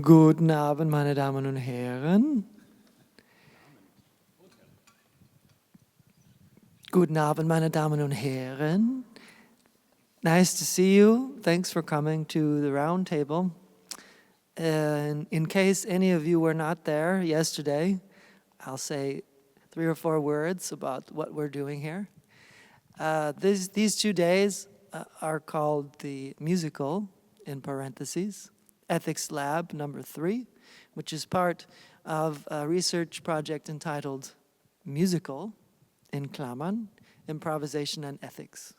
Guten Abend, meine Damen und Herren. Guten Abend, meine Damen und Herren. Nice to see you. Thanks for coming to the round table. And in case any of you were not there yesterday, I'll say 3 or 4 words about what we're doing here. These 2 days are called the musical, in parentheses, Ethics Lab number 3, which is part of a research project entitled Musical, in Klammern, Improvisation and Ethics.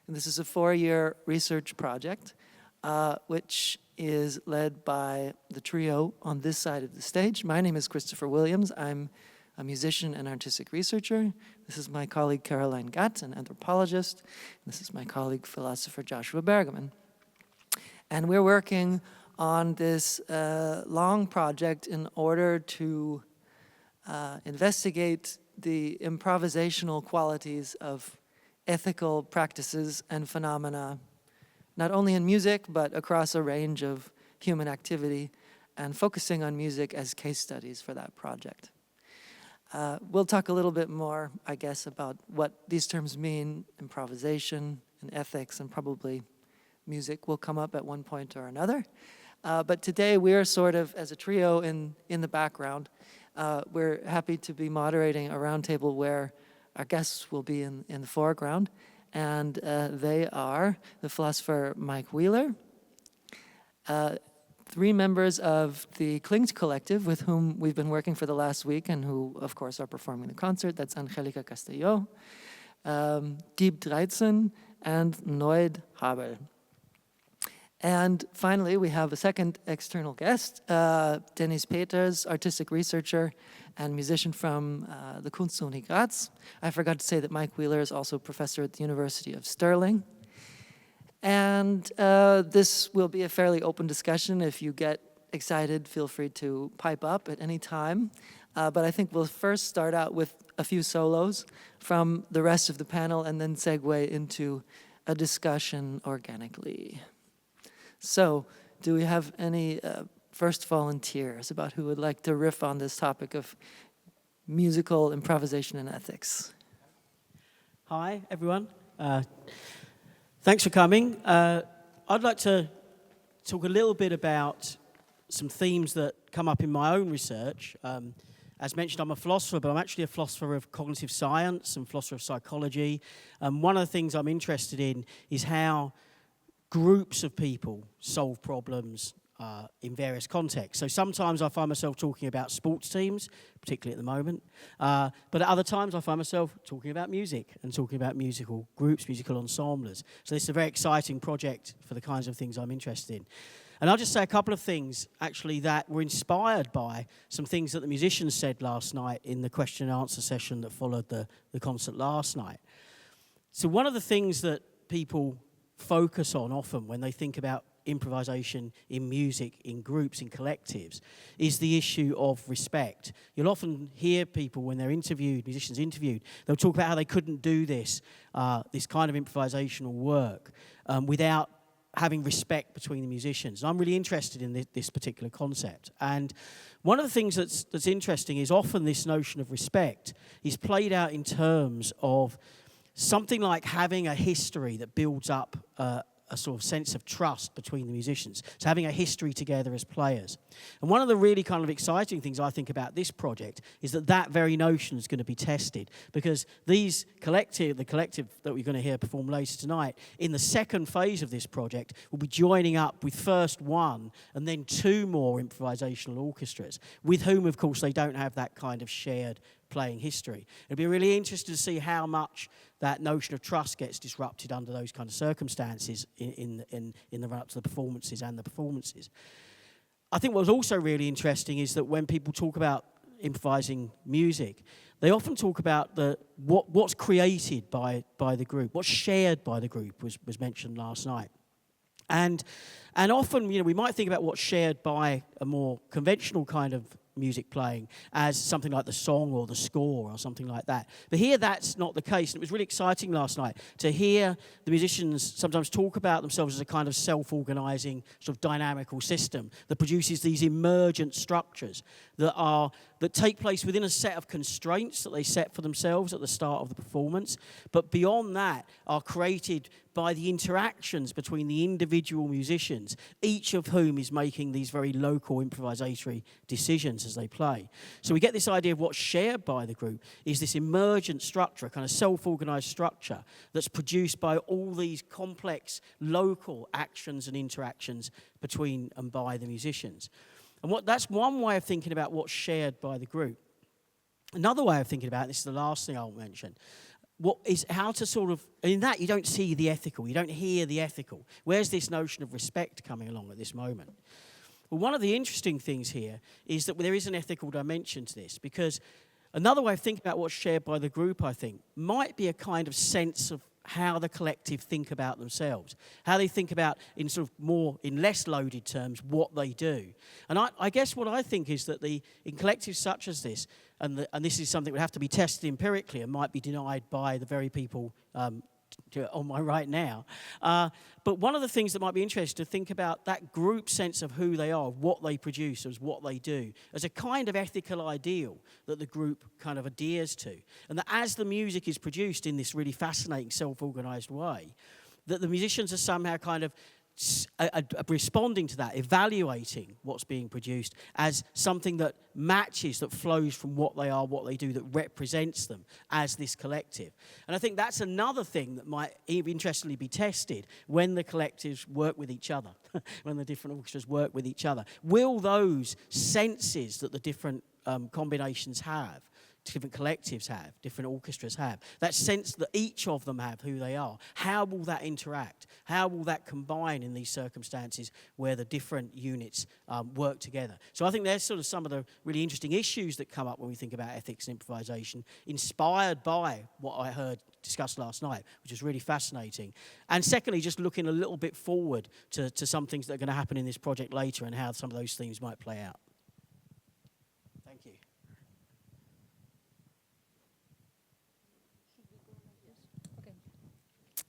And this is a 4-year research project, which is led by the trio on this side of the stage. My name is Christopher Williams. I'm a musician and artistic researcher. This is my colleague Caroline Gatt, an anthropologist. This is my colleague philosopher Joshua Bergamin. And we're working on this long project in order to investigate the improvisational qualities of ethical practices and phenomena, not only in music, but across a range of human activity, and focusing on music as case studies for that project. We'll talk a little bit more, I guess, about what these terms mean. Improvisation and ethics, and probably music will come up at one point or another. But today we're sort of, as a trio, in the background. We're happy to be moderating a roundtable where our guests will be in the foreground. And they are the philosopher Mike Wheeler, 3 members of the Klingt collective with whom we've been working for the last week and who, of course, are performing the concert. That's Angélica Castelló, Dieb 13, and Noid Haberl. And finally, we have a second external guest, Deniz Peters, artistic researcher and musician from the Kunstuni Graz. I forgot to say that Mike Wheeler is also professor at the University of Stirling. And this will be a fairly open discussion. If you get excited, feel free to pipe up at any time. But I think we'll first start out with a few solos from the rest of the panel and then segue into a discussion organically. So, do we have any first volunteers about who would like to riff on this topic of musical improvisation and ethics? Hi, everyone. Thanks for coming. I'd like to talk a little bit about some themes that come up in my own research. As mentioned, I'm a philosopher, but I'm actually a philosopher of cognitive science and philosopher of psychology. One of the things I'm interested in is how groups of people solve problems in various contexts. So sometimes I find myself talking about sports teams, particularly at the moment. But at other times I find myself talking about music and talking about musical groups, musical ensembles. So this is a very exciting project for the kinds of things I'm interested in. And I'll just say a couple of things, actually, that were inspired by some things that the musicians said last night in the question and answer session that followed the concert last night. So one of the things that people focus on often when they think about improvisation in music, in groups, in collectives, is the issue of respect. You'll often hear people when they're interviewed, musicians interviewed, they'll talk about how they couldn't do this kind of improvisational work without having respect between the musicians. And I'm really interested in this particular concept. And one of the things that's interesting is often this notion of respect is played out in terms of something like having a history that builds up a sort of sense of trust between the musicians. So having a history together as players. And one of the really kind of exciting things I think about this project is that very notion is going to be tested, because the collective that we're going to hear perform later tonight, in the second phase of this project, will be joining up with first 1 and then 2 more improvisational orchestras, with whom, of course, they don't have that kind of shared playing history. It'd be really interesting to see how much that notion of trust gets disrupted under those kind of circumstances in the run-up to the performances and the performances. I think what's also really interesting is that when people talk about improvising music, they often talk about what's created by the group, what's shared by the group was mentioned last night. And often, we might think about what's shared by a more conventional kind of music playing as something like the song or the score or something like that. But here that's not the case. And it was really exciting last night to hear the musicians sometimes talk about themselves as a kind of self-organizing sort of dynamical system that produces these emergent structures that take place within a set of constraints that they set for themselves at the start of the performance, but beyond that are created by the interactions between the individual musicians, each of whom is making these very local improvisatory decisions as they play. So we get this idea of what's shared by the group is this emergent structure, a kind of self-organized structure that's produced by all these complex local actions and interactions between and by the musicians. And that's one way of thinking about what's shared by the group. Another way of thinking about it, this is the last thing I'll mention, what is how to sort of, in that you don't see the ethical, you don't hear the ethical. Where's this notion of respect coming along at this moment? Well, one of the interesting things here is that there is an ethical dimension to this, because another way of thinking about what's shared by the group, I think, might be a kind of sense of how the collective think about themselves, how they think about, in sort of more, in less loaded terms, what they do. And I guess what I think is that in collectives such as this, and this is something that would have to be tested empirically and might be denied by the very people on my right now. But one of the things that might be interesting to think about that group sense of who they are, what they produce, as what they do, as a kind of ethical ideal that the group kind of adheres to. And that as the music is produced in this really fascinating self-organized way, that the musicians are somehow kind of responding to that, evaluating what's being produced as something that matches, that flows from what they are, what they do, that represents them as this collective. And I think that's another thing that might interestingly be tested when the collectives work with each other, when the different orchestras work with each other. Will those senses that the different combinations have, different collectives have, different orchestras have, that sense that each of them have who they are, how will that interact? How will that combine in these circumstances where the different units work together? So I think there's sort of some of the really interesting issues that come up when we think about ethics and improvisation, inspired by what I heard discussed last night, which is really fascinating. And secondly, just looking a little bit forward to some things that are going to happen in this project later and how some of those themes might play out. Thank you.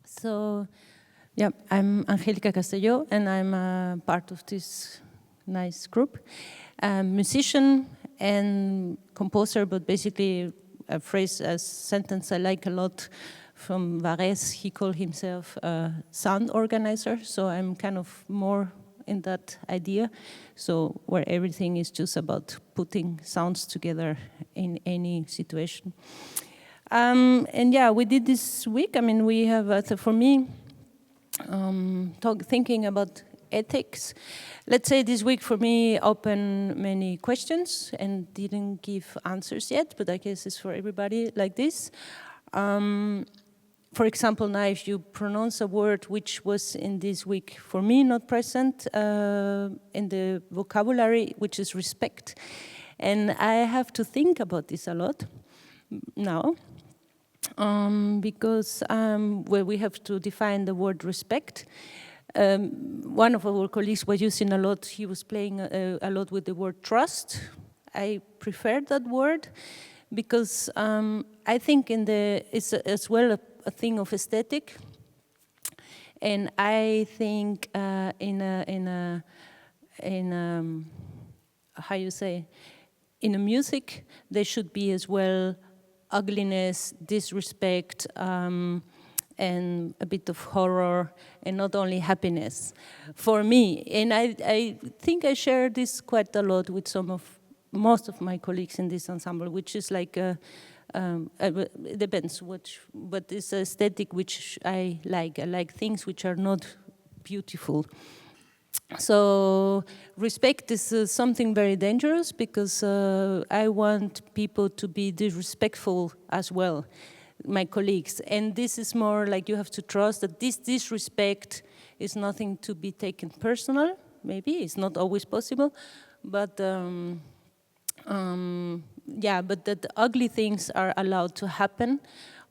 So, yeah, I'm Angélica Castelló, and I'm part of this nice group. Musician and composer, but basically a phrase, a sentence I like a lot from Varese. He called himself a sound organizer, so I'm kind of more in that idea. So where everything is just about putting sounds together in any situation. And yeah, we did this week. I mean, we have, for me, thinking about ethics. Let's say this week for me opened many questions and didn't give answers yet, but I guess it's for everybody like this. For example, now if you pronounce a word which was in this week for me not present in the vocabulary, which is respect. And I have to think about this a lot now. Because where we have to define the word respect. One of our colleagues was using a lot, he was playing a lot with the word trust. I prefer that word because I think it's as well a thing of aesthetic. And I think in how you say, in a music, there should be as well ugliness, disrespect, and a bit of horror, and not only happiness. For me, and I think I share this quite a lot with most of my colleagues in this ensemble, which is like, it depends what is aesthetic which I like. I like things which are not beautiful. So respect is something very dangerous because I want people to be disrespectful as well, my colleagues. And this is more like you have to trust that this disrespect is nothing to be taken personal. Maybe it's not always possible, but yeah, but that ugly things are allowed to happen,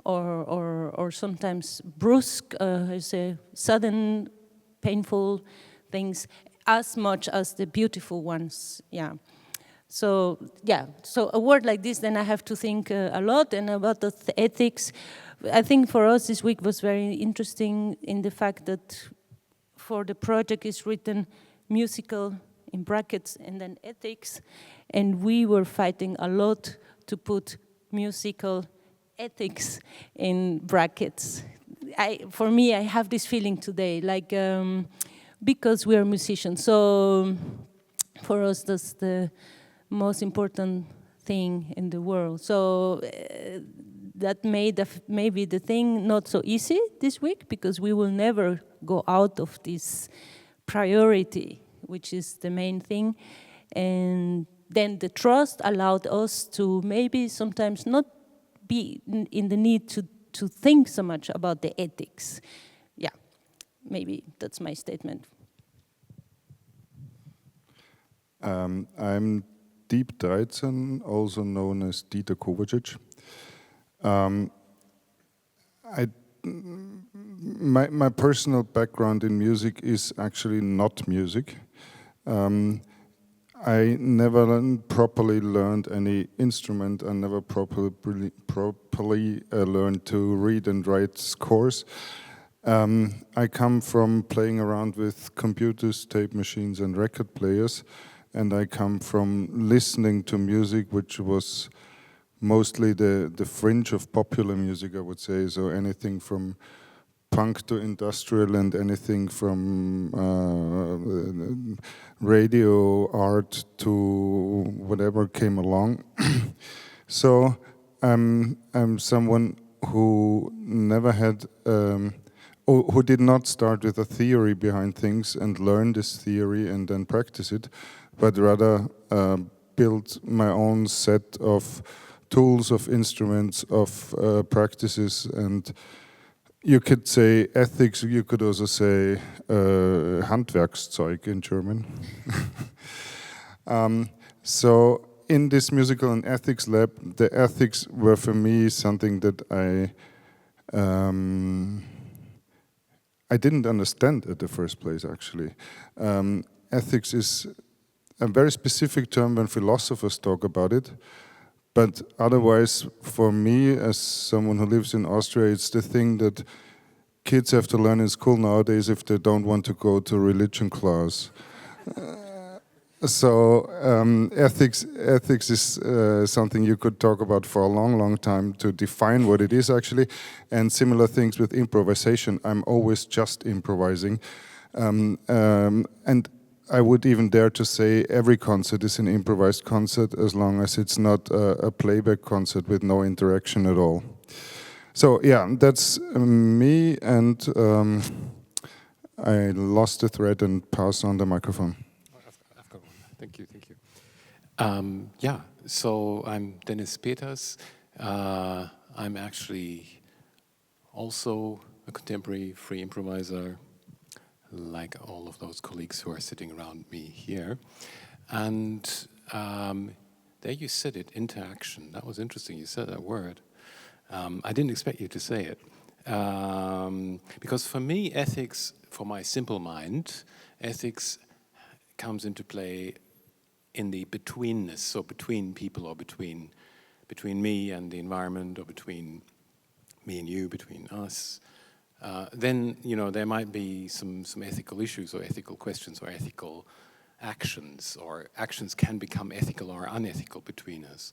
or sometimes brusque, say sudden, painful things as much as the beautiful ones, yeah. So yeah, so a word like this, then I have to think a lot, and about the ethics. I think for us this week was very interesting in the fact that for the project is written musical in brackets and then ethics, and we were fighting a lot to put musical ethics in brackets. For me, I have this feeling today, like because we are musicians. So for us, that's the most important thing in the world. So that made maybe the thing not so easy this week, because we will never go out of this priority, which is the main thing. And then the trust allowed us to maybe sometimes not be in the need to think so much about the ethics. Yeah, maybe that's my statement. I'm Deep Dreitzen, also known as Dieter Kovacic. My personal background in music is actually not music. I never properly learned any instrument. I never properly learned to read and write scores. I come from playing around with computers, tape machines, and record players, and I come from listening to music, which was mostly the fringe of popular music, I would say. So anything from punk to industrial, and anything from radio art to whatever came along. So I'm someone who never had, who did not start with a theory behind things and learn this theory and then practice it, but rather built my own set of tools, of instruments, of practices. And you could say ethics, you could also say Handwerkszeug in German. So in this musical and ethics lab, the ethics were for me something that I didn't understand at the first place, actually. Ethics is a very specific term when philosophers talk about it. But otherwise, for me, as someone who lives in Austria, it's the thing that kids have to learn in school nowadays if they don't want to go to religion class. So ethics is something you could talk about for a long, long time to define what it is actually. And similar things with improvisation. I'm always just improvising. And I would even dare to say every concert is an improvised concert as long as it's not a playback concert with no interaction at all. So yeah, that's me, and I lost the thread and pass on the microphone. I've got one. Thank you. Yeah, so I'm Deniz Peters. I'm actually also a contemporary free improviser, like all of those colleagues who are sitting around me here. And there you said it, interaction. That was interesting, you said that word. I didn't expect you to say it. Because for me, ethics, for my simple mind, ethics comes into play in the betweenness, so between people, or between me and the environment, or between me and you, between us. Then, you know, there might be some ethical issues or ethical questions or ethical actions, or actions can become ethical or unethical between us.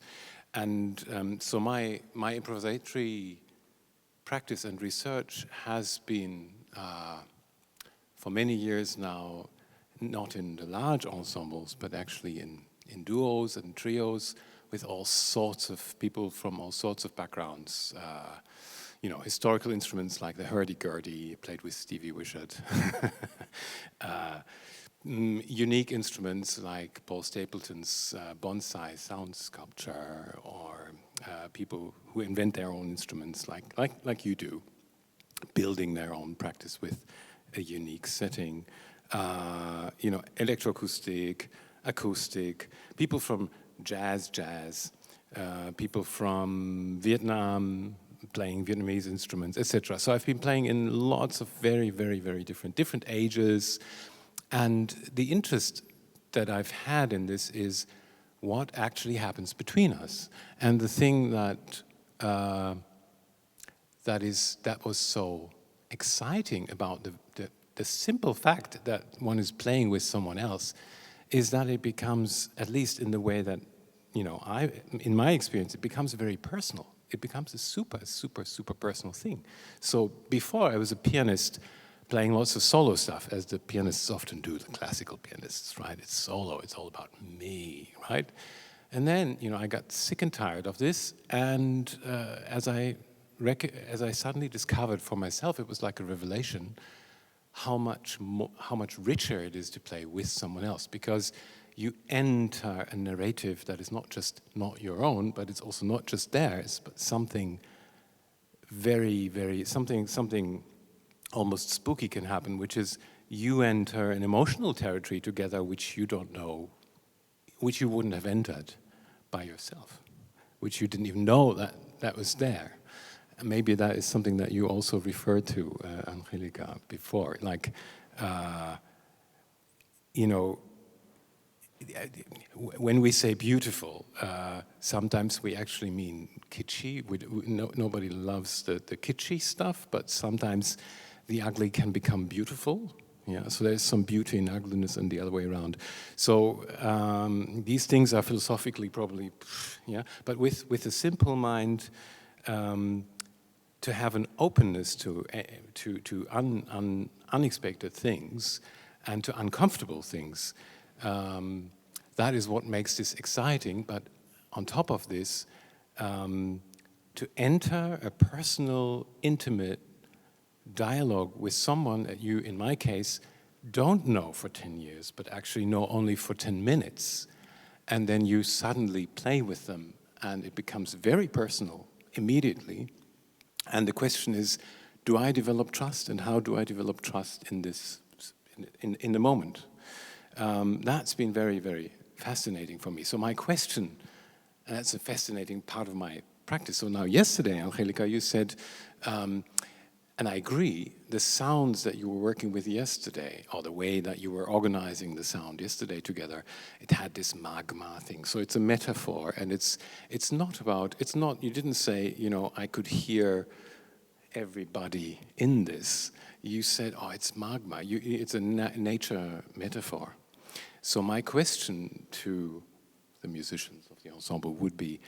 And so my improvisatory practice and research has been, for many years now, not in the large ensembles, but actually in duos and trios with all sorts of people from all sorts of backgrounds. You know, historical instruments like the hurdy-gurdy, played with Stevie Wishart. Unique instruments like Paul Stapleton's bonsai sound sculpture, or people who invent their own instruments like you do, building their own practice with a unique setting. You know, electroacoustic, acoustic, people from jazz, people from Vietnam, playing Vietnamese instruments, etc. So I've been playing in lots of very, very, very different ages. And the interest that I've had in this is what actually happens between us. And the thing that that was so exciting about the simple fact that one is playing with someone else is that it becomes, at least in the way that, you know, in my experience, it becomes very personal. It becomes a super, super, super personal thing. So before I was a pianist playing lots of solo stuff, as the pianists often do, the classical pianists, right? It's solo, it's all about me, right? And then, you know, I got sick and tired of this, and as I suddenly discovered for myself, it was like a revelation, how much richer it is to play with someone else, because you enter a narrative that is not your own, but it's also not just theirs, but something very, very, something almost spooky can happen, which is you enter an emotional territory together which you don't know, which you wouldn't have entered by yourself, which you didn't even know that was there. And maybe that is something that you also referred to, Angélica, before. Like, you know, when we say beautiful, sometimes we actually mean kitschy. Nobody loves the kitschy stuff, but sometimes the ugly can become beautiful. Yeah, so there's some beauty in ugliness and the other way around. So these things are philosophically probably, yeah, but with a simple mind, to have an openness to unexpected things and to uncomfortable things. That is what makes this exciting, but on top of this, to enter a personal, intimate dialogue with someone that you, in my case, don't know for 10 years, but actually know only for 10 minutes, and then you suddenly play with them, and it becomes very personal immediately. And the question is, do I develop trust, and how do I develop trust in this, in the moment? That's been very, very fascinating for me. So my question, and that's a fascinating part of my practice. So now yesterday, Angélica, you said, and I agree, the sounds that you were working with yesterday, or the way that you were organizing the sound yesterday together, it had this magma thing. So it's a metaphor, and it's not, you didn't say, you know, I could hear everybody in this. You said, oh, it's magma. It's a nature metaphor. So my question to the musicians of the ensemble would be,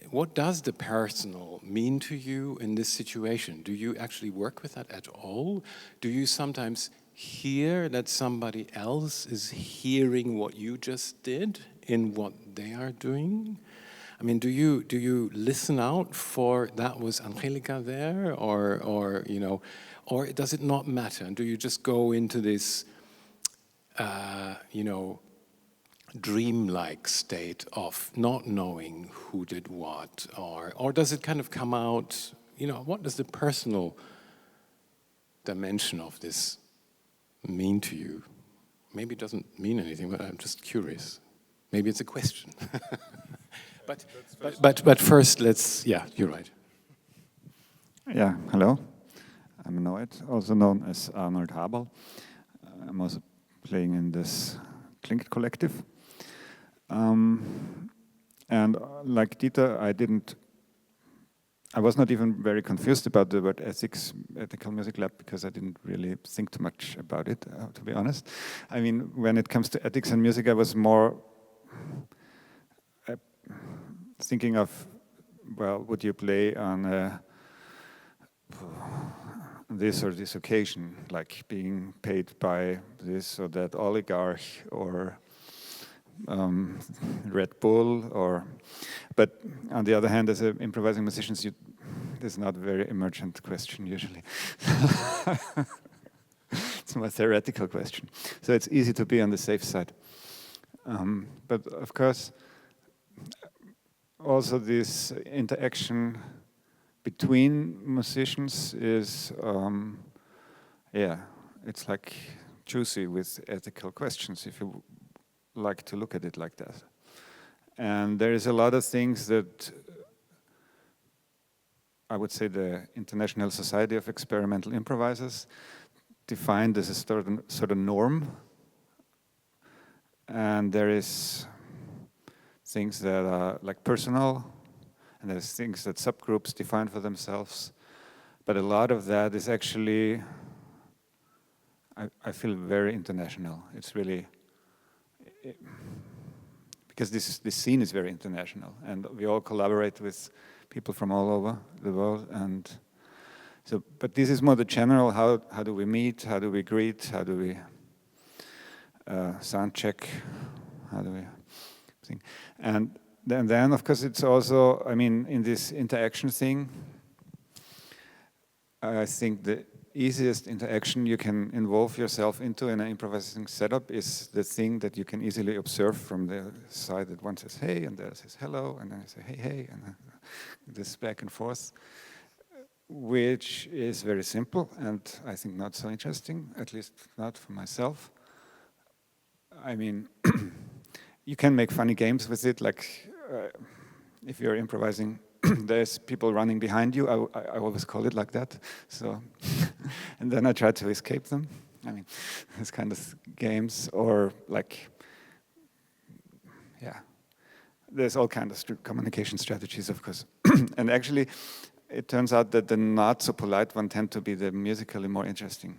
what does the personal mean to you in this situation? Do you actually work with that at all? Do you sometimes hear that somebody else is hearing what you just did in what they are doing? I mean, do you listen out for that was Angélica there, or you know, or does it not matter? And do you just go into this, you know, dreamlike state of not knowing who did what, or does it kind of come out, you know, what does the personal dimension of this mean to you? Maybe it doesn't mean anything, but I'm just curious. Maybe it's a question. but first, yeah, you're right. Yeah, hello. I'm Noid, also known as Arnold Haberl. I'm also playing in this Klingt collective. And like Dieter, I was not even very confused about the word ethical music lab, because I didn't really think too much about it, to be honest. I mean, when it comes to ethics and music, I was more thinking of, well, would you play on this or this occasion, like being paid by this or that oligarch or Red Bull, but on the other hand, as an improvising musician, this is not a very emergent question usually. It's a more theoretical question, so it's easy to be on the safe side. But of course, also this interaction between musicians is, yeah, it's like juicy with ethical questions, if you like to look at it like that. And there is a lot of things that I would say the International Society of Experimental Improvisers defined as a sort of norm. and there is things that are like personal, and there's things that subgroups define for themselves. But a lot of that is actually, I feel, very international. It's really, because this scene is very international, and we all collaborate with people from all over the world. And so, but this is more the general, how do we meet, how do we greet, how do we sound check, how do we think. And then of course it's also, I mean, in this interaction thing, I think the easiest interaction you can involve yourself into in an improvising setup is the thing that you can easily observe from the side, that one says hey, and the other says hello, and then I say hey, hey, and this back and forth, which is very simple and I think not so interesting, at least not for myself. I mean, you can make funny games with it, like if you're improvising, there's people running behind you. I always call it like that. So, and then I try to escape them. I mean, this kind of games, or like, yeah, there's all kinds of communication strategies, of course. And actually, it turns out that the not so polite one tend to be the musically more interesting,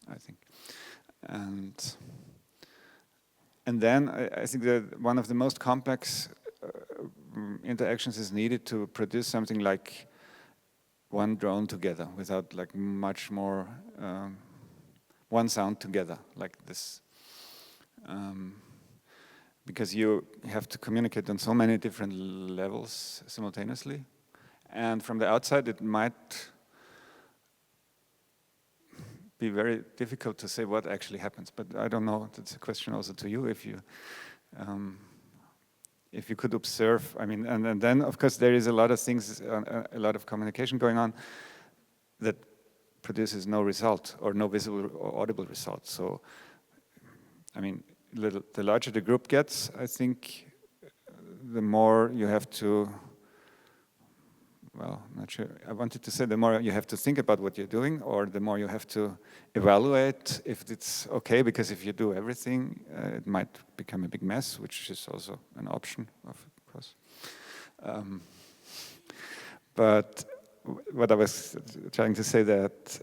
I think. And then I think that one of the most complex interactions is needed to produce something like one drone together, without like much more, one sound together like this. Because you have to communicate on so many different levels simultaneously. And from the outside it might be very difficult to say what actually happens, but I don't know, that's a question also to you, if you could observe, I mean, and then of course there is a lot of things, a lot of communication going on that produces no result, or no visible or audible result. So, I mean, the larger the group gets, I think, the more you have to, well, I'm not sure, I wanted to say the more you have to think about what you're doing, or the more you have to evaluate if it's okay, because if you do everything, it might become a big mess, which is also an option, of course. But what I was trying to say, that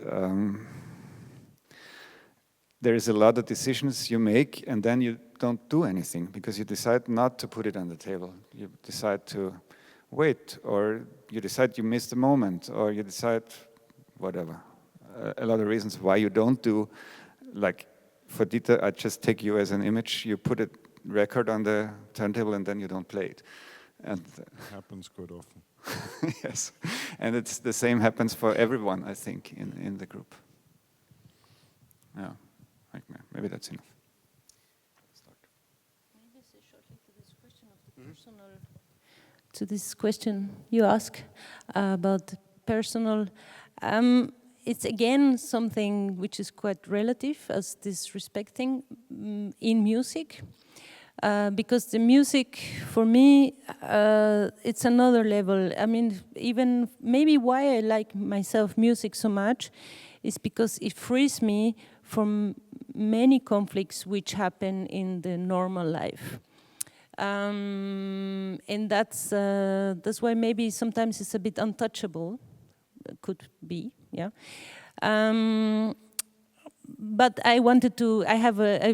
there is a lot of decisions you make and then you don't do anything because you decide not to put it on the table. You decide to wait, or you decide you missed the moment, or you decide whatever. A lot of reasons why you don't do, like for Dieter, I just take you as an image, you put a record on the turntable and then you don't play it. And it happens quite often. Yes, and it's the same happens for everyone, I think, in the group. Yeah, maybe that's enough. Maybe say shortly to this question of the personal. To this question you ask about personal, it's again something which is quite relative as this respecting in music. Because the music, for me, it's another level. I mean, even maybe why I like myself music so much is because it frees me from many conflicts which happen in the normal life. And that's why maybe sometimes it's a bit untouchable, could be, yeah. But I wanted to,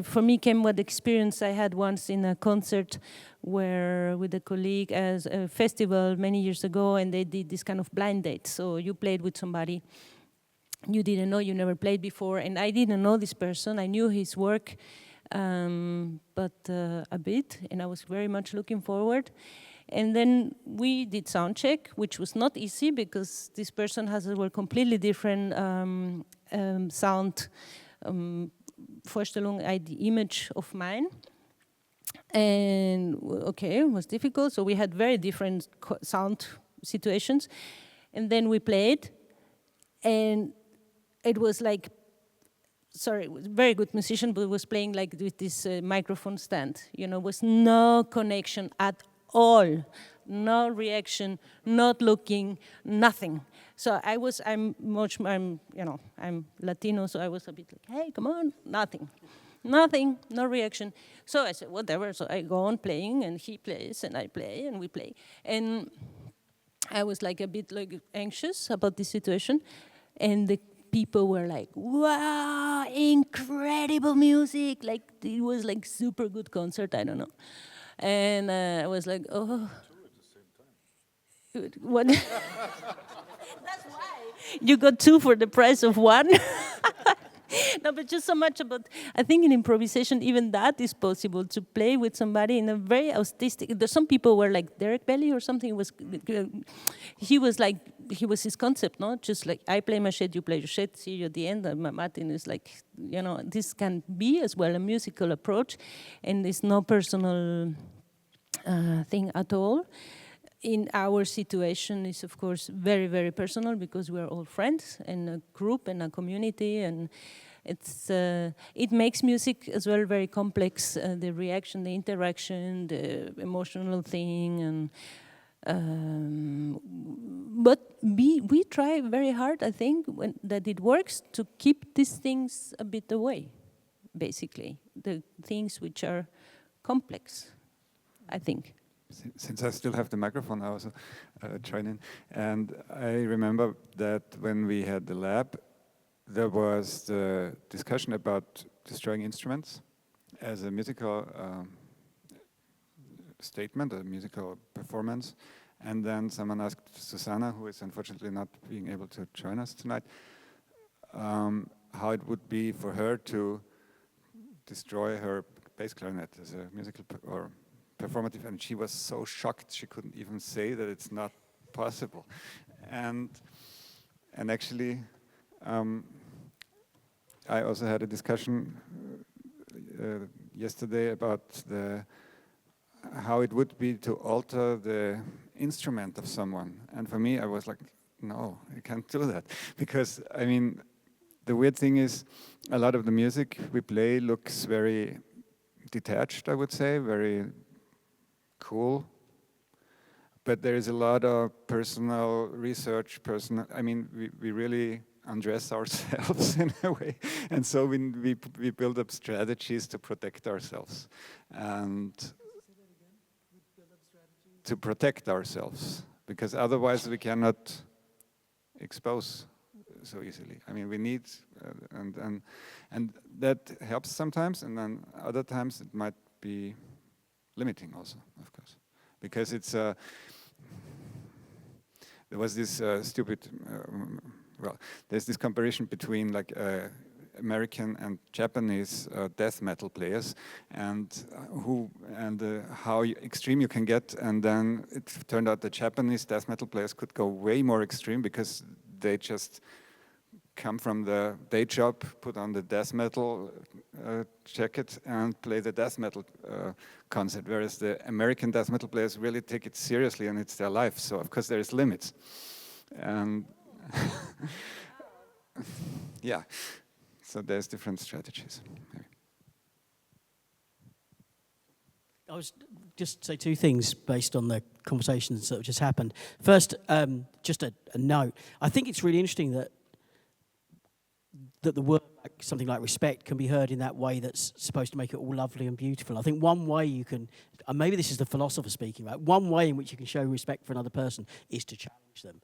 for me came what experience I had once in a concert where with a colleague as a festival many years ago, and they did this kind of blind date. So you played with somebody you didn't know, you never played before, and I didn't know this person. I knew his work, but a bit, and I was very much looking forward. And then we did sound check, which was not easy because this person has a completely different sound Vorstellung, the image of mine. And okay, it was difficult. So we had very different sound situations. And then we played, and it was like, sorry, very good musician, but was playing like with this microphone stand. You know, was no connection at all, no reaction, not looking, nothing. So I'm Latino, so I was a bit like, hey, come on, nothing. nothing, no reaction. So I said, whatever. So I go on playing, and he plays, and I play, and we play. And I was like a bit like anxious about this situation, and the people were like, wow, incredible music. Like, it was like super good concert, I don't know. And I was like, oh. Good. What? That's why. You got 2 for the price of 1. No, but just so much about, I think in improvisation, even that is possible, to play with somebody in a very autistic, there's some people were like Derek Belly or something, he was his concept, no? Just like, I play my shit, you play your shit, see you at the end, and Martin is like, this can be as well a musical approach, and it's no personal thing at all. In our situation, is of course very, very personal, because we're all friends and a group and a community, and it makes music as well very complex. The reaction, the interaction, the emotional thing, and but we try very hard, I think, that it works, to keep these things a bit away. Basically, the things which are complex, I think. Since I still have the microphone, I also join in. And I remember that when we had the lab, there was the discussion about destroying instruments as a musical statement, a musical performance. And then someone asked Susanna, who is unfortunately not being able to join us tonight, how it would be for her to destroy her bass clarinet as a musical or performative, and she was so shocked she couldn't even say that it's not possible. And actually, I also had a discussion yesterday about how it would be to alter the instrument of someone. And for me, I was like, no, I can't do that. Because, I mean, the weird thing is, a lot of the music we play looks very detached, I would say, very cool, but there is a lot of personal research, I mean, we really undress ourselves in a way, and so we build up strategies to protect ourselves, and to protect ourselves, because otherwise we cannot expose so easily. I mean, we need, and that helps sometimes, and then other times it might be limiting also, of course, because it's there was this stupid there's this comparison between like American and Japanese death metal players, and how extreme you can get, and then it turned out the Japanese death metal players could go way more extreme, because they just come from the day job, put on the death metal jacket, and play the death metal concert, whereas the American death metal players really take it seriously, and it's their life, so of course there is limits. And yeah, so there's different strategies. Maybe. I was just say 2 things based on the conversations that have just happened. First, just a note. I think it's really interesting that the word, something like respect, can be heard in that way that's supposed to make it all lovely and beautiful. I think one way you can, and maybe this is the philosopher speaking, right? One way in which you can show respect for another person is to challenge them,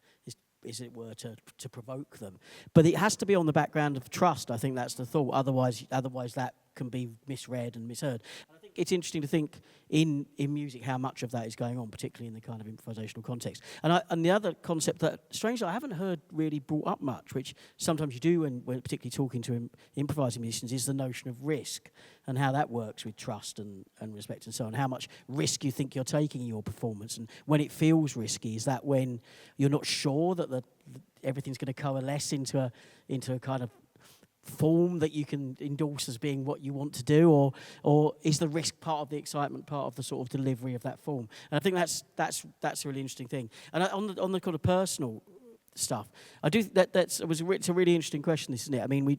is it were to provoke them. But it has to be on the background of trust. I think that's the thought. Otherwise that can be misread and misheard. And I think it's interesting to think in music how much of that is going on, particularly in the kind of improvisational context. And the other concept that, strangely, I haven't heard really brought up much, which sometimes you do when particularly talking to improvising musicians, is the notion of risk and how that works with trust and respect and so on. How much risk you think you're taking in your performance, and when it feels risky, is that when you're not sure that everything's going to coalesce into a kind of form that you can endorse as being what you want to do, or is the risk part of the excitement, part of the sort of delivery of that form? And I think that's a really interesting thing. And on the kind of personal stuff, I do it's a really interesting question, isn't it? I mean,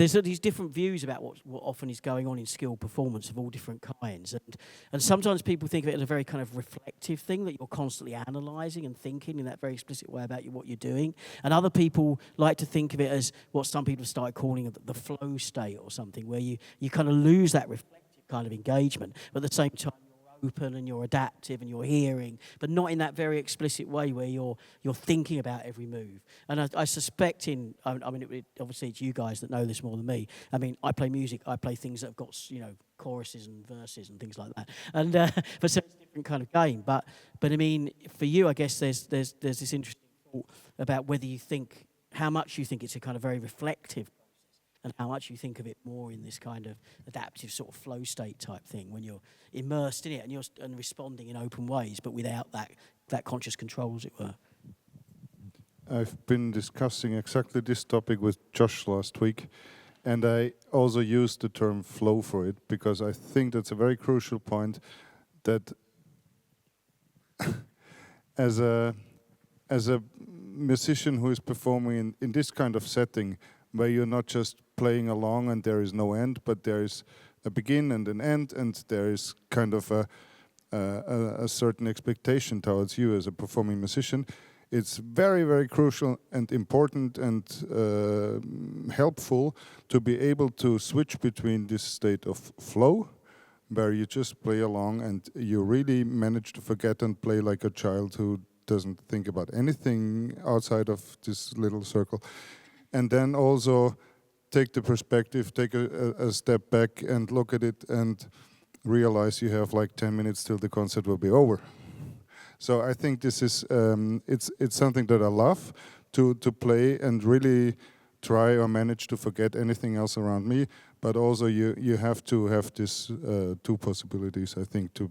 there's these different views about what often is going on in skilled performance of all different kinds. And sometimes people think of it as a very kind of reflective thing, that you're constantly analysing and thinking in that very explicit way about what you're doing. And other people like to think of it as what some people have started calling the flow state or something, where you kind of lose that reflective kind of engagement, but at the same time open and you're adaptive and you're hearing, but not in that very explicit way where you're thinking about every move. And I suspect obviously it's you guys that know this more than me. I mean, I play music, I play things that have got, choruses and verses and things like that. And but so it's a different kind of game. But I mean, for you, I guess there's this interesting thought about whether you think, how much you think it's a kind of very reflective, and how much you think of it more in this kind of adaptive sort of flow state type thing, when you're immersed in it and you're responding in open ways, but without that conscious control, as it were. I've been discussing exactly this topic with Josh last week, and I also used the term flow for it, because I think that's a very crucial point, that as a musician who is performing in this kind of setting, where you're not just playing along and there is no end, but there is a begin and an end, and there is kind of a certain expectation towards you as a performing musician. It's very, very crucial and important and helpful to be able to switch between this state of flow, where you just play along and you really manage to forget and play like a child who doesn't think about anything outside of this little circle. And then also take the perspective, take a step back and look at it and realize you have like 10 minutes till the concert will be over. So I think this is, it's something that I love to play and really try or manage to forget anything else around me. But also you have to have these two possibilities, I think, to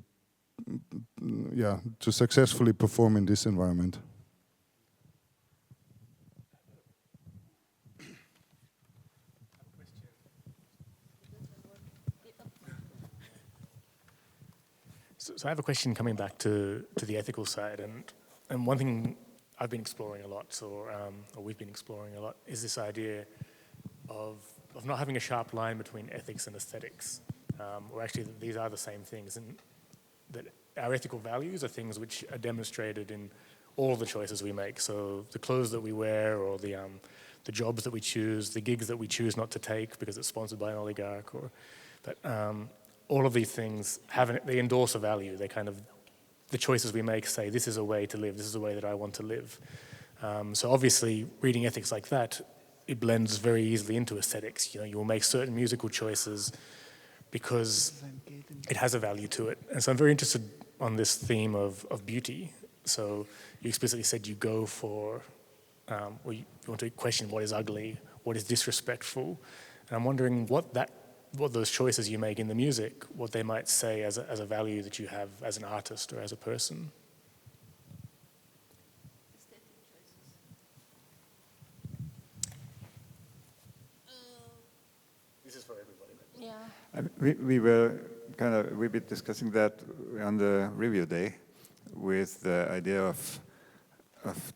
successfully perform in this environment. So I have a question coming back to the ethical side, and one thing I've been exploring a lot, or we've been exploring a lot, is this idea of not having a sharp line between ethics and aesthetics, or actually these are the same things, and that our ethical values are things which are demonstrated in all the choices we make. So the clothes that we wear, or the jobs that we choose, the gigs that we choose not to take because it's sponsored by an oligarch, but all of these things they endorse a value. They the choices we make say, this is a way to live, this is a way that I want to live. So obviously, reading ethics like that, it blends very easily into aesthetics. You will make certain musical choices because it has a value to it. And so I'm very interested on this theme of beauty. So you explicitly said you go for, or you want to question what is ugly, what is disrespectful. And I'm wondering what those choices you make in the music, what they might say as a value that you have as an artist or as a person. This is for everybody. Yeah. We've been discussing that on the review day, with the idea of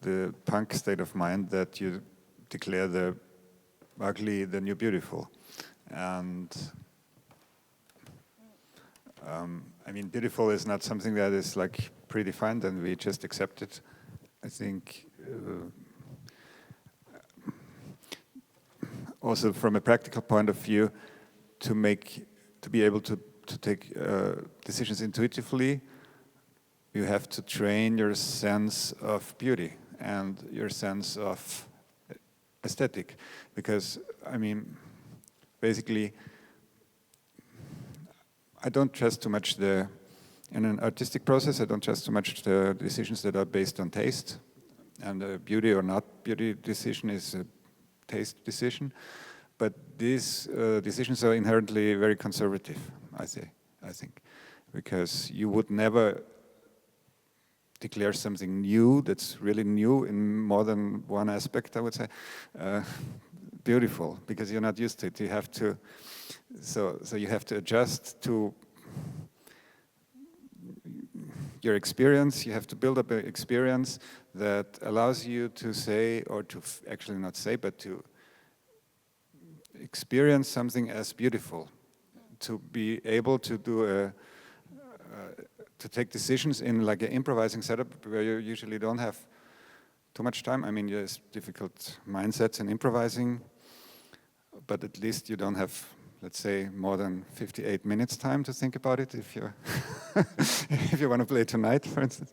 the punk state of mind, that you declare the ugly the new beautiful. And beautiful is not something that is like predefined and we just accept it. I think also from a practical point of view, to be able to take decisions intuitively, you have to train your sense of beauty and your sense of aesthetic, because basically, I don't trust too much in an artistic process, I don't trust too much the decisions that are based on taste. And a beauty or not beauty decision is a taste decision. But these decisions are inherently very conservative, I think. Because you would never declare something new that's really new in more than one aspect, I would say. Beautiful, because you're not used to it. You have to, so you have to adjust to your experience. You have to build up an experience that allows you to say, or to actually not say, but to experience something as beautiful, to be able to do to take decisions in like an improvising setup where you usually don't have too much time. I mean, there's difficult mindsets in improvising, but at least you don't have, let's say, more than 58 minutes time to think about it if you if you want to play tonight, for instance.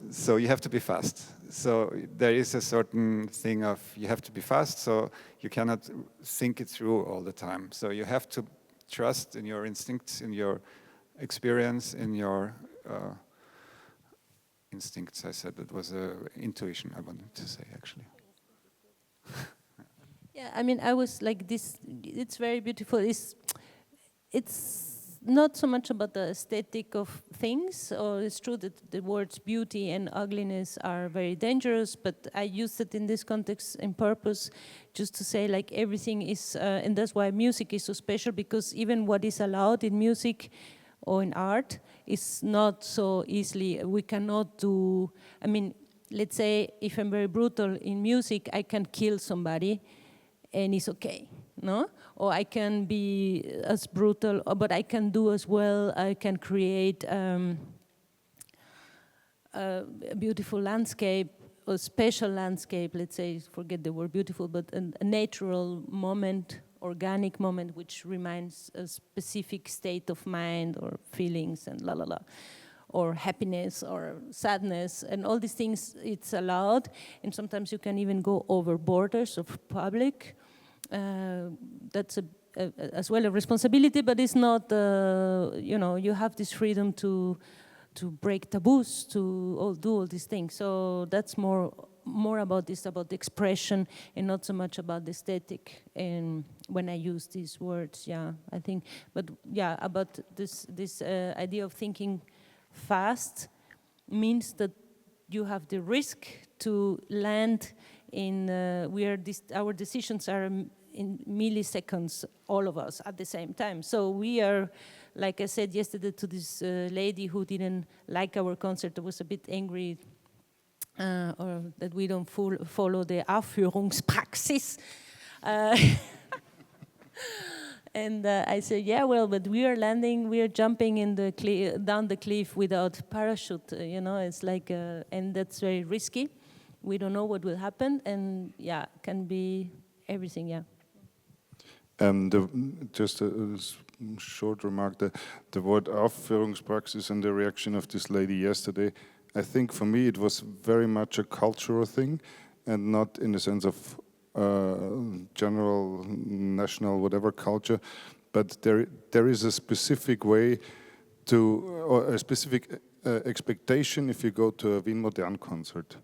So you have to be fast. So there is a certain thing of you have to be fast, so you cannot think it through all the time. So you have to trust in your instincts, in your experience, in your instincts. I said that was intuition I wanted to say, actually. Yeah, I mean, I was like this, it's very beautiful. It's not so much about the aesthetic of things, or it's true that the words beauty and ugliness are very dangerous, but I used it in this context in purpose, just to say like everything is, and that's why music is so special, because even what is allowed in music or in art is not so easily, we cannot do, I mean, let's say if I'm very brutal in music, I can kill somebody, and it's okay, no? Or I can be as brutal, but I can do as well, I can create a beautiful landscape, a special landscape, let's say, forget the word beautiful, but a natural moment, organic moment, which reminds a specific state of mind or feelings and la la la, or happiness or sadness, and all these things, it's allowed, and sometimes you can even go over borders of public. That's as well a responsibility, but it's not, you know, you have this freedom to break taboos, to do all these things. So that's more about this, about the expression, and not so much about the aesthetic. And when I use these words, yeah, I think, but yeah, about this idea of thinking fast means that you have the risk to land in where our decisions are in milliseconds, all of us at the same time. So we are, like I said yesterday to this lady who didn't like our concert, was a bit angry or that we don't follow the Aufführungspraxis. And I said, yeah, well, but we are landing, we are jumping in the down the cliff without parachute, you know, it's like, and that's very risky. We don't know what will happen, and yeah, can be everything, yeah. Just a short remark, the word Aufführungspraxis and the reaction of this lady yesterday, I think for me it was very much a cultural thing and not in the sense of general, national, whatever culture, but there is a specific way to, or a specific expectation if you go to a Wien Modern concert.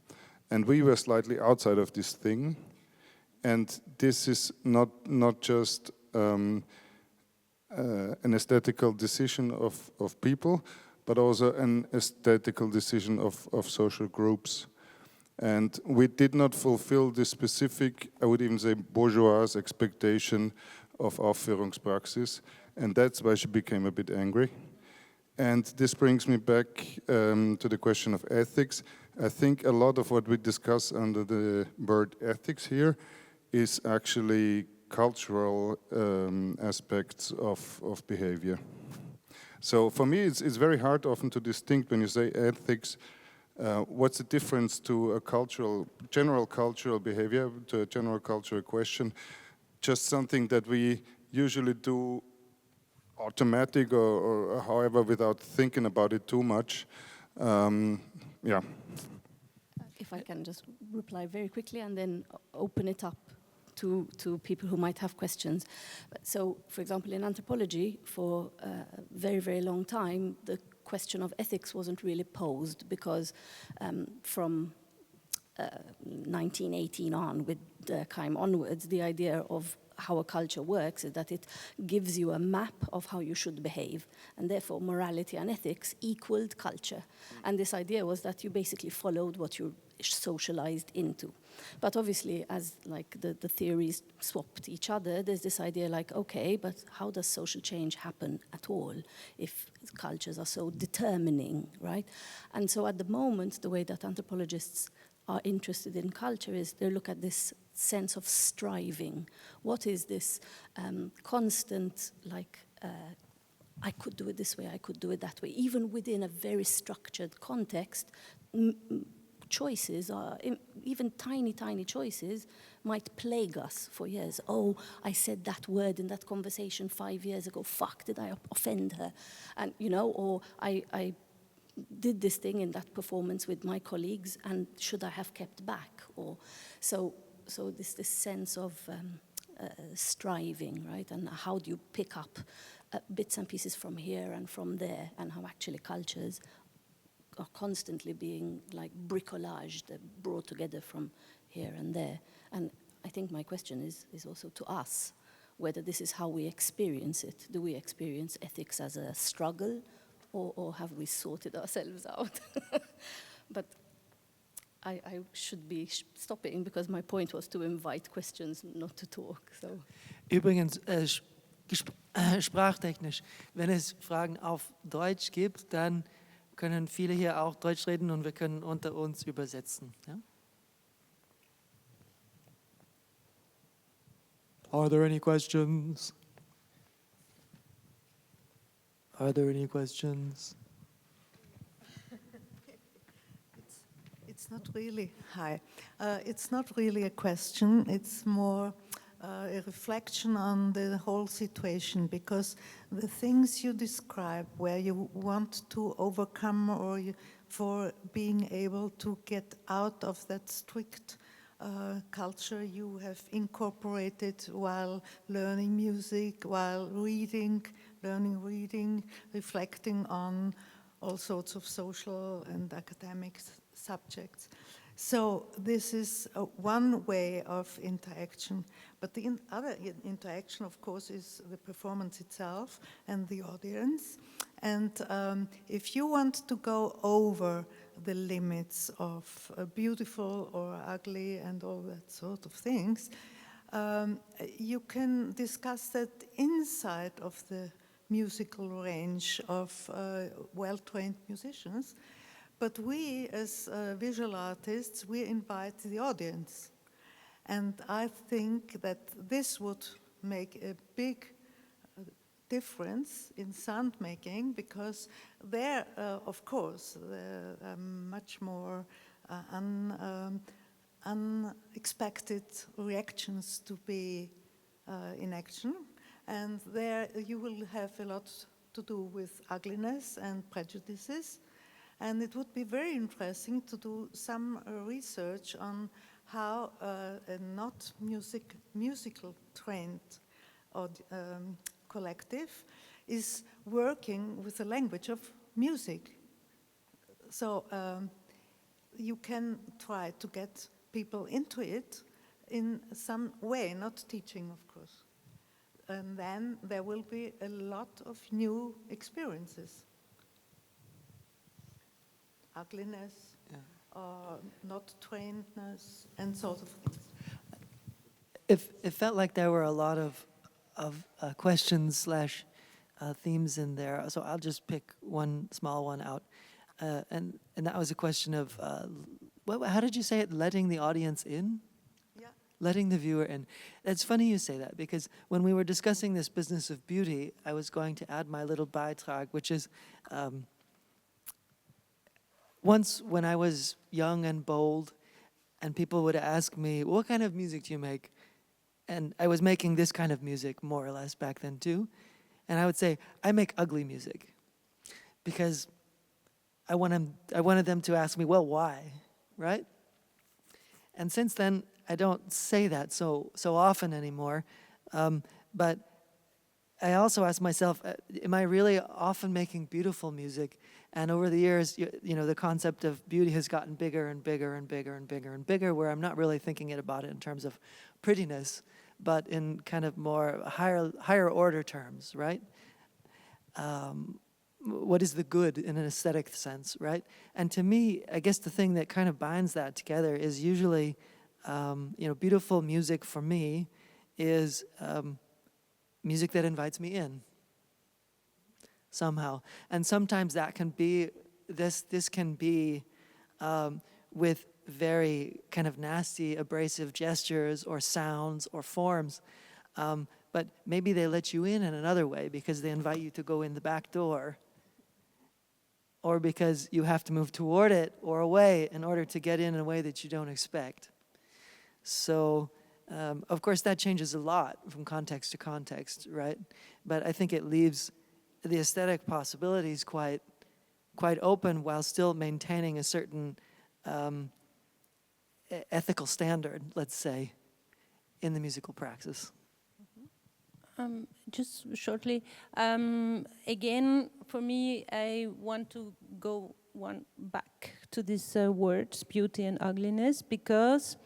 And we were slightly outside of this thing. And this is not just an aesthetical decision of people, but also an aesthetical decision of social groups. And we did not fulfill this specific, I would even say, bourgeois expectation of Aufführungspraxis. And that's why she became a bit angry. And this brings me back to the question of ethics. I think a lot of what we discuss under the word ethics here is actually cultural aspects of behavior. So for me, it's very hard often to distinguish when you say ethics, what's the difference to a general cultural behavior, to a general cultural question, just something that we usually do automatic or however without thinking about it too much. Yeah. If I can just reply very quickly and then open it up to people who might have questions. So, for example, in anthropology, for a very, very long time, the question of ethics wasn't really posed because from 1918 on, with Durkheim onwards, the idea of how a culture works is that it gives you a map of how you should behave, and therefore morality and ethics equaled culture. And this idea was that you basically followed what you socialized into. But obviously, as like the theories swapped each other, there's this idea like, okay, but how does social change happen at all if cultures are so determining, right? And so at the moment, the way that anthropologists are interested in culture is they look at this sense of striving. What is this constant, like, I could do it this way, I could do it that way. Even within a very structured context, choices are, even tiny, tiny choices might plague us for years. Oh, I said that word in that conversation 5 years ago. Fuck, did I offend her? And, you know, or I did this thing in that performance with my colleagues, and should I have kept back? Or so this sense of striving, right? And how do you pick up bits and pieces from here and from there, and how actually cultures are constantly being like bricolaged, brought together from here and there. And I think my question is also to us, whether this is how we experience it. Do we experience ethics as a struggle, or have we sorted ourselves out? But I should be stopping, because my point was to invite questions, not to talk. So. Übrigens, sprachtechnisch, wenn es Fragen auf Deutsch gibt, dann können viele hier auch Deutsch reden und wir können unter uns übersetzen. Ja? Are there any questions? Are there any questions? It's not really, hi. It's not really a question, it's more a reflection on the whole situation, because the things you describe where you want to overcome, or for being able to get out of that strict culture you have incorporated while learning music, while learning reading, reflecting on all sorts of social and academic subjects. So this is one way of interaction. But the other interaction, of course, is the performance itself and the audience. And if you want to go over the limits of beautiful or ugly and all that sort of things, you can discuss that inside of the musical range of well-trained musicians. But we, as visual artists, we invite the audience. And I think that this would make a big difference in sound making, because there, of course, there are much more unexpected reactions to be in action. And there you will have a lot to do with ugliness and prejudices. And it would be very interesting to do some research on how a not musical trained collective is working with the language of music. So you can try to get people into it in some way, not teaching, of course. And then there will be a lot of new experiences. Ugliness, not trainedness, and sort of things. It felt like there were a lot of questions / themes in there, so I'll just pick one small one out, and that was a question of how did you say it? Letting the audience in. Yeah. Letting the viewer in. It's funny you say that, because when we were discussing this business of beauty, I was going to add my little Beitrag, which is. Once when I was young and bold, and people would ask me, what kind of music do you make? And I was making this kind of music, more or less, back then too. And I would say, I make ugly music. Because I wanted them to ask me, well, why, right? And since then, I don't say that so often anymore. But I also ask myself, am I really often making beautiful music? And over the years, you know, the concept of beauty has gotten bigger and bigger and bigger and bigger and bigger, where I'm not really thinking about it in terms of prettiness, but in kind of more higher order terms, right? What is the good in an aesthetic sense, right? And to me, I guess the thing that kind of binds that together is usually, beautiful music for me is music that invites me in somehow. And sometimes that can be, this can be with very kind of nasty, abrasive gestures or sounds or forms. But maybe they let you in another way because they invite you to go in the back door, or because you have to move toward it or away in order to get in a way that you don't expect. So, of course, that changes a lot from context to context, right? But I think it leaves the aesthetic possibilities quite open while still maintaining a certain ethical standard, let's say, in the musical praxis. Just shortly, again, for me, I want to go back to these words, beauty and ugliness, because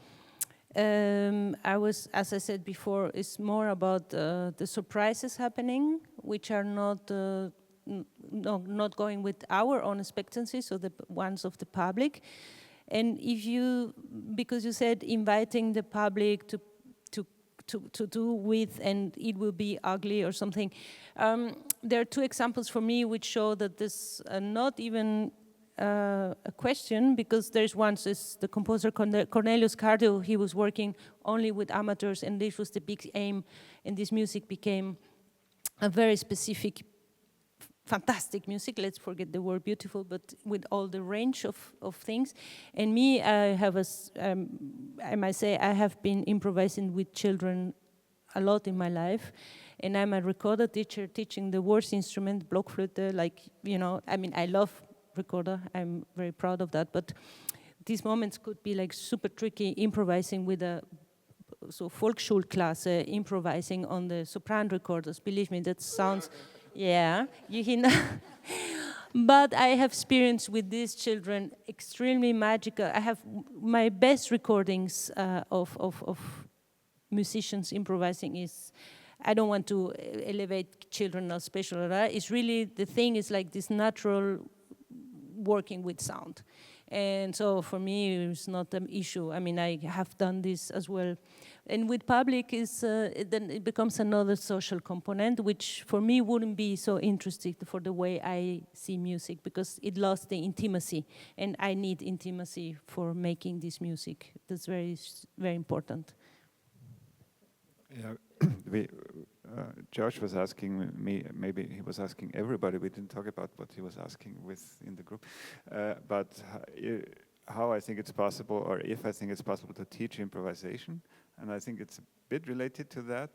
as I said before, it's more about the surprises happening, which are not going with our own expectancies, or the ones of the public. And because you said inviting the public to do with, and it will be ugly or something. There are two examples for me which show that this not even a question, because there's one, is the composer Cornelius Cardew. He was working only with amateurs, and this was the big aim, and this music became a very specific, fantastic music. Let's forget the word beautiful, but with all the range of things. And me, I might say, I have been improvising with children a lot in my life, and I'm a recorder teacher teaching the worst instrument, Blockflöte. I love recorder. I'm very proud of that. But these moments could be like super tricky, improvising with Volksschul class, improvising on the sopran recorders. Believe me, that sounds. Yeah, you know. But I have experience with these children extremely magical. I have my best recordings of musicians improvising is. I don't want to elevate children or special. It's really, the thing is like this natural working with sound. And so for me, it's not an issue. I mean, I have done this as well. And with public, then it becomes another social component, which for me wouldn't be so interesting for the way I see music, because it lost the intimacy, and I need intimacy for making this music. That's very, very important. Yeah, Josh was asking me, maybe he was asking everybody, we didn't talk about what he was asking in the group, but how I think it's possible, or if I think it's possible to teach improvisation, and I think it's a bit related to that,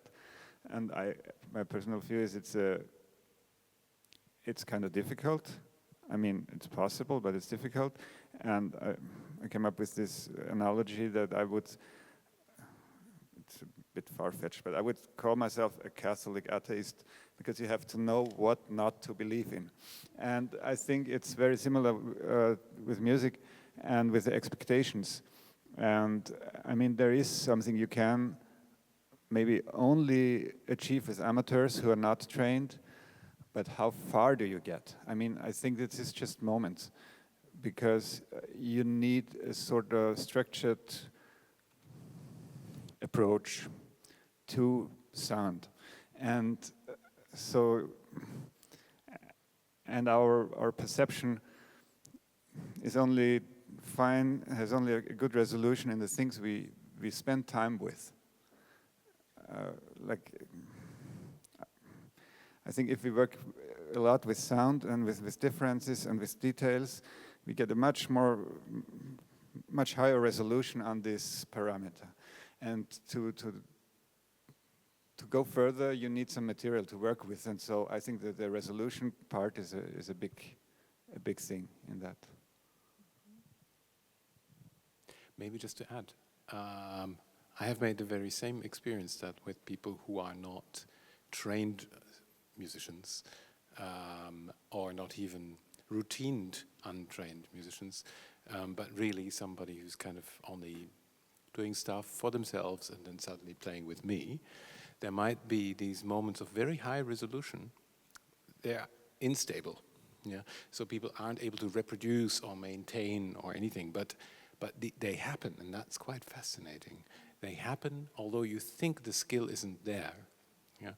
and my personal view is it's kind of difficult. I mean, it's possible, but it's difficult, and I came up with this analogy that it's a bit far-fetched, but I would call myself a Catholic atheist, because you have to know what not to believe in. And I think it's very similar with music and with the expectations. And I mean, there is something you can maybe only achieve with amateurs who are not trained, but how far do you get? I mean, I think this is just moments, because you need a sort of structured approach to sound, and so, and our perception is only fine, has only a good resolution in the things we spend time with. I think if we work a lot with sound and with differences and with details, we get a much higher resolution on this parameter. And to go further, you need some material to work with, and so I think that the resolution part is a big thing in that. Maybe just to add, I have made the very same experience that with people who are not trained musicians, or not even routined, untrained musicians, but really somebody who's kind of only doing stuff for themselves and then suddenly playing with me. There might be these moments of very high resolution. They're unstable, yeah. So people aren't able to reproduce or maintain or anything, but they happen, and that's quite fascinating. They happen, although you think the skill isn't there. Yeah.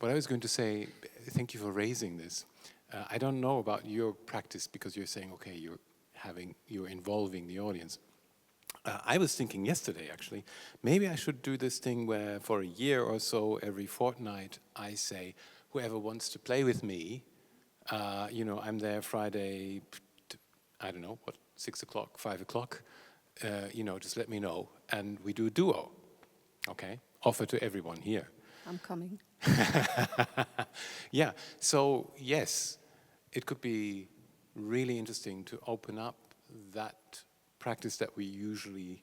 What I was going to say, thank you for raising this. I don't know about your practice, because you're saying, okay, you're involving the audience. I was thinking yesterday, actually, maybe I should do this thing where for a year or so, every fortnight, I say, whoever wants to play with me, I'm there Friday, I don't know, 6 o'clock, 5 o'clock, just let me know. And we do a duo, okay? Offer to everyone here. I'm coming. Yeah, so yes, it could be really interesting to open up that practice that we usually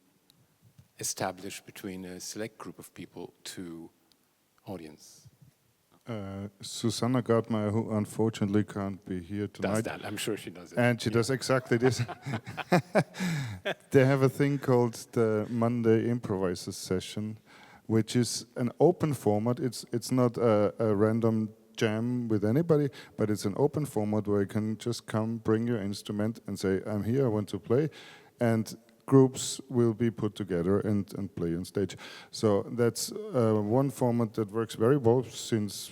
establish between a select group of people to audience. Susanna Gartmeier, who unfortunately can't be here tonight. Does that, I'm sure she does it. And she does exactly this. They have a thing called the Monday Improvisers Session, which is an open format. It's not a random jam with anybody, but it's an open format where you can just come, bring your instrument and say, I'm here, I want to play. And groups will be put together and play on stage. So that's one format that works very well since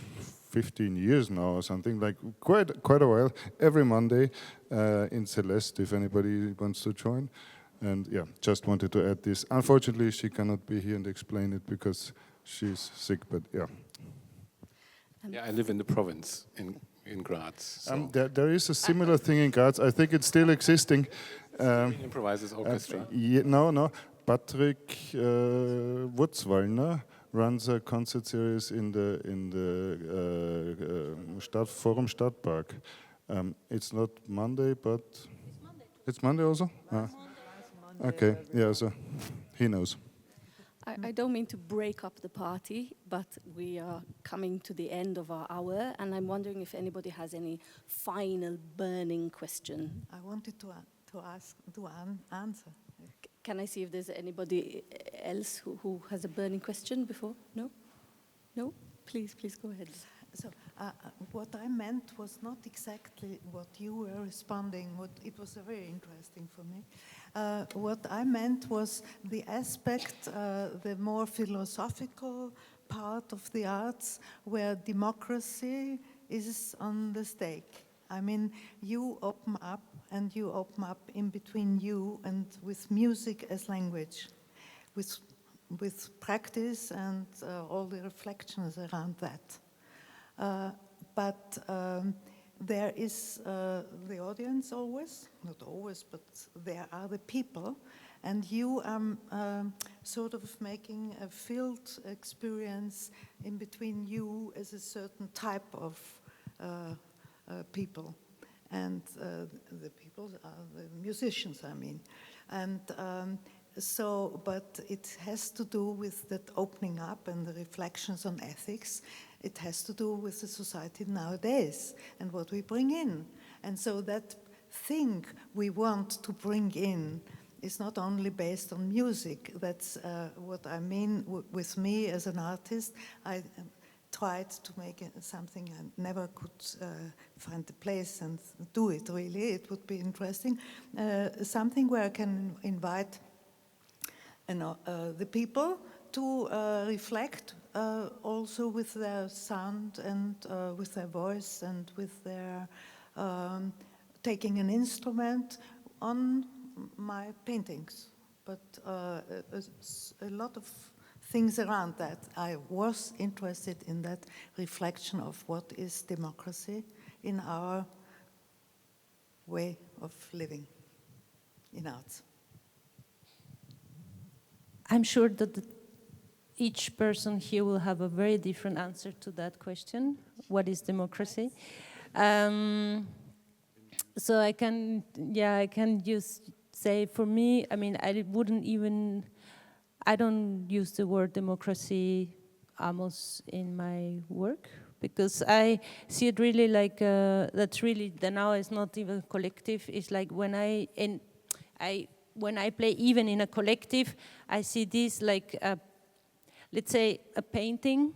15 years now or something, like quite a while, every Monday in Celeste, if anybody wants to join. And yeah, just wanted to add this. Unfortunately, she cannot be here and explain it because she's sick, but yeah. Yeah, I live in the province in Graz. So. There is a similar thing in Graz. I think it's still existing. Improvisers Orchestra. No. Patrick Wurzwallner runs a concert series in the Forum Stadtpark. It's not Monday, but it's Monday also. Okay, yeah. So he knows. I don't mean to break up the party, but we are coming to the end of our hour, and I'm wondering if anybody has any final burning question. I wanted to answer. Can I see if there's anybody else who has a burning question before? No? No? Please go ahead. So what I meant was not exactly what you were responding. It was very interesting for me. What I meant was the aspect, the more philosophical part of the arts, where democracy is on the stake. I mean, you open up, and you open up in between you and with music as language, with practice and all the reflections around that. But there is the audience always, not always, but there are the people, and you are sort of making a field experience in between you as a certain type of people. And the people are the musicians, I mean. And but it has to do with that opening up and the reflections on ethics. It has to do with the society nowadays and what we bring in. And so that thing we want to bring in is not only based on music. That's what I mean with me as an artist. I tried to make something I never could find the place and do it really. It would be interesting. Something where I can invite the people to reflect also with their sound and with their voice and with their taking an instrument on my paintings. But a lot of things around that. I was interested in that reflection of what is democracy in our way of living in arts. I'm sure that each person here will have a very different answer to that question. What is democracy? So I can just say, for me, I mean, I don't use the word democracy almost in my work, because I see it really like that's really, now it's not even collective. It's like when I play even in a collective, I see this like, let's say, a painting,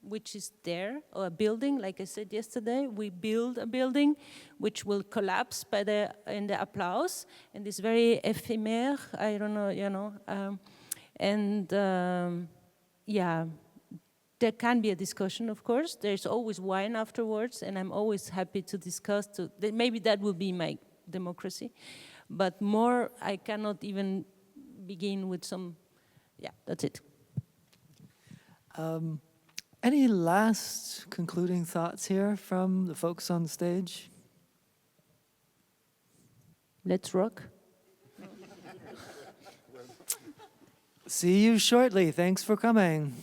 which is there, or a building, like I said yesterday. We build a building which will collapse in the applause, and it's very ephemeral, I don't know, yeah, there can be a discussion, of course. There's always wine afterwards, and I'm always happy to discuss. Maybe that will be my democracy. But more, I cannot even begin with some, yeah, that's it. Any last concluding thoughts here from the folks on stage? Let's rock. See you shortly. Thanks for coming.